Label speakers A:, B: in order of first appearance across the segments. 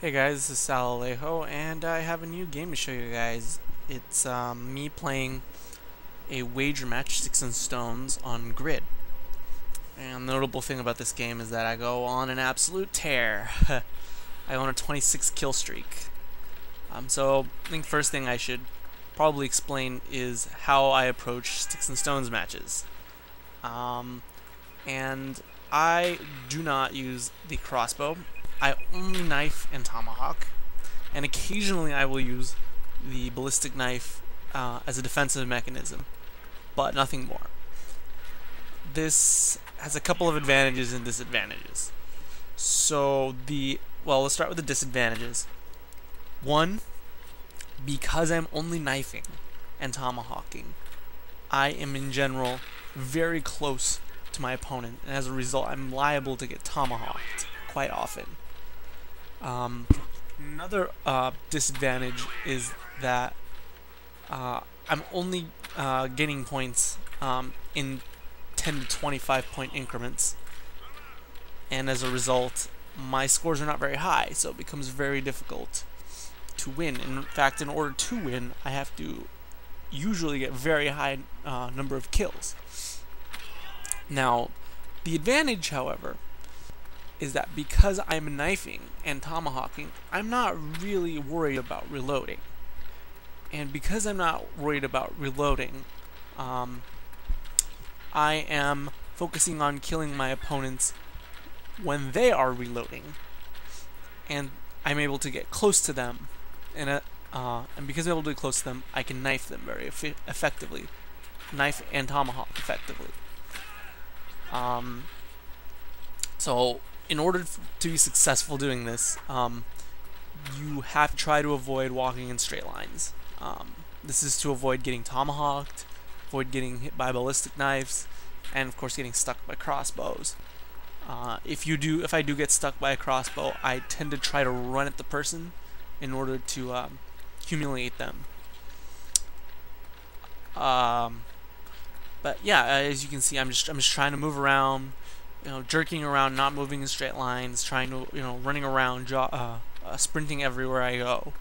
A: Hey guys, this is Salalejo, and I have a new game to show you guys. It's me playing a wager match, Sticks and Stones, on Grid. And the notable thing about this game is that I go on an absolute tear. I own a 26 kill streak. So I think first thing I should probably explain is how I approach Sticks and Stones matches. And I do not use the crossbow. I only knife and tomahawk, and occasionally I will use the ballistic knife as a defensive mechanism, but nothing more. This has a couple of advantages and disadvantages. So let's start with the disadvantages. One, because I'm only knifing and tomahawking, I am in general very close to my opponent, and as a result I'm liable to get tomahawked quite often. Another disadvantage is that I'm only getting points in 10 to 25 point increments, and as a result my scores are not very high, so it becomes very difficult to win. In fact, in order to win, I have to usually get very high number of kills. Now, the advantage, however, is that because I'm knifing and tomahawking, I'm not really worried about reloading. And because I'm not worried about reloading, I am focusing on killing my opponents when they are reloading, and I'm able to get close to them, and because I'm able to get close to them, I can knife them very effectively, knife and tomahawk effectively. So in order to be successful doing this, you have to try to avoid walking in straight lines. This is to avoid getting tomahawked, avoid getting hit by ballistic knives, and of course getting stuck by crossbows. If I do get stuck by a crossbow, I tend to try to run at the person in order to humiliate them. But yeah, as you can see, I'm just trying to move around, jerking around, not moving in straight lines, trying to, running around, sprinting everywhere I go,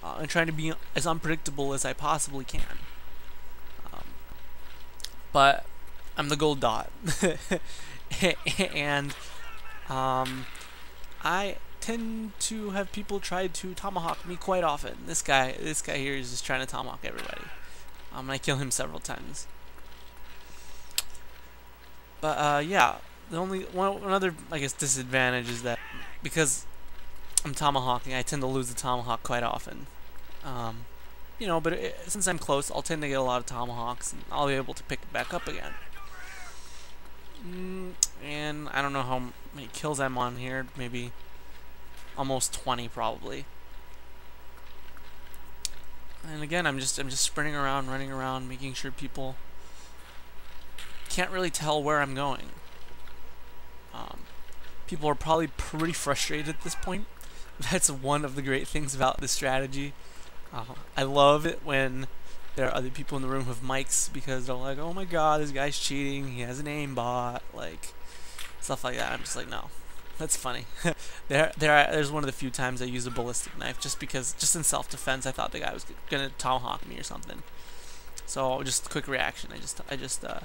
A: and trying to be as unpredictable as I possibly can. But I'm the gold dot, and I tend to have people try to tomahawk me quite often. This guy here is just trying to tomahawk everybody. I kill him several times. But yeah, the only another, I guess, disadvantage is that because I'm tomahawking, I tend to lose the tomahawk quite often. But since I'm close, I'll tend to get a lot of tomahawks, and I'll be able to pick it back up again. And I don't know how many kills I'm on here, maybe almost 20 probably. And again, I'm just sprinting around, running around, making sure people can't really tell where I'm going. People are probably pretty frustrated at this point. That's one of the great things about this strategy. I love it when there are other people in the room with mics, because they're like, "Oh my God, this guy's cheating. He has an aimbot," like stuff like that. I'm just like, no, that's funny. There's one of the few times I used a ballistic knife just in self-defense. I thought the guy was gonna tomahawk me or something. So just a quick reaction. I just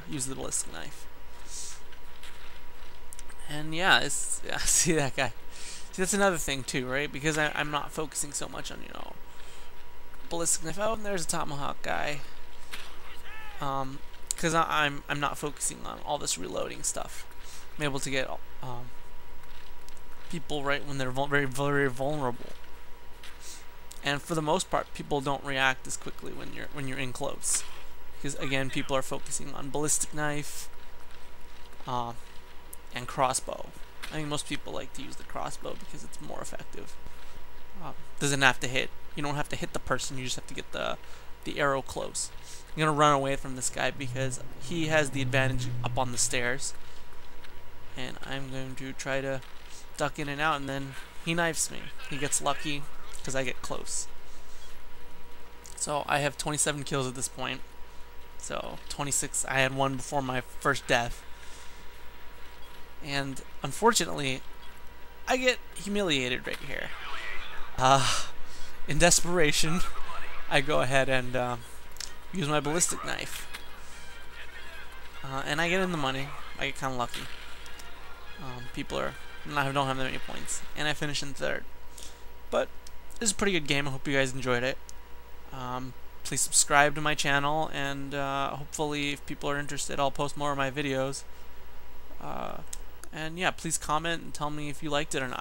A: used the ballistic knife. And yeah, see that guy. See, that's another thing too, right? Because I'm not focusing so much on, ballistic knife. Oh, and there's a tomahawk guy. Because I'm not focusing on all this reloading stuff. I'm able to get people right when they're very, very vulnerable. And for the most part, people don't react as quickly when you're in close, because again, people are focusing on ballistic knife and crossbow. I think most people like to use the crossbow because it's more effective. Doesn't have to hit. You don't have to hit the person. You just have to get the arrow close. I'm gonna run away from this guy because he has the advantage up on the stairs, and I'm going to try to duck in and out, and then he knifes me. He gets lucky because I get close. So I have 27 kills at this point. So 26. I had one before my first death. And unfortunately, I get humiliated right here. In desperation, I go ahead and use my ballistic knife. And I get in the money. I get kind of lucky. People don't have that many points. And I finish in third. But this is a pretty good game. I hope you guys enjoyed it. Please subscribe to my channel, and hopefully if people are interested, I'll post more of my videos. And yeah, please comment and tell me if you liked it or not.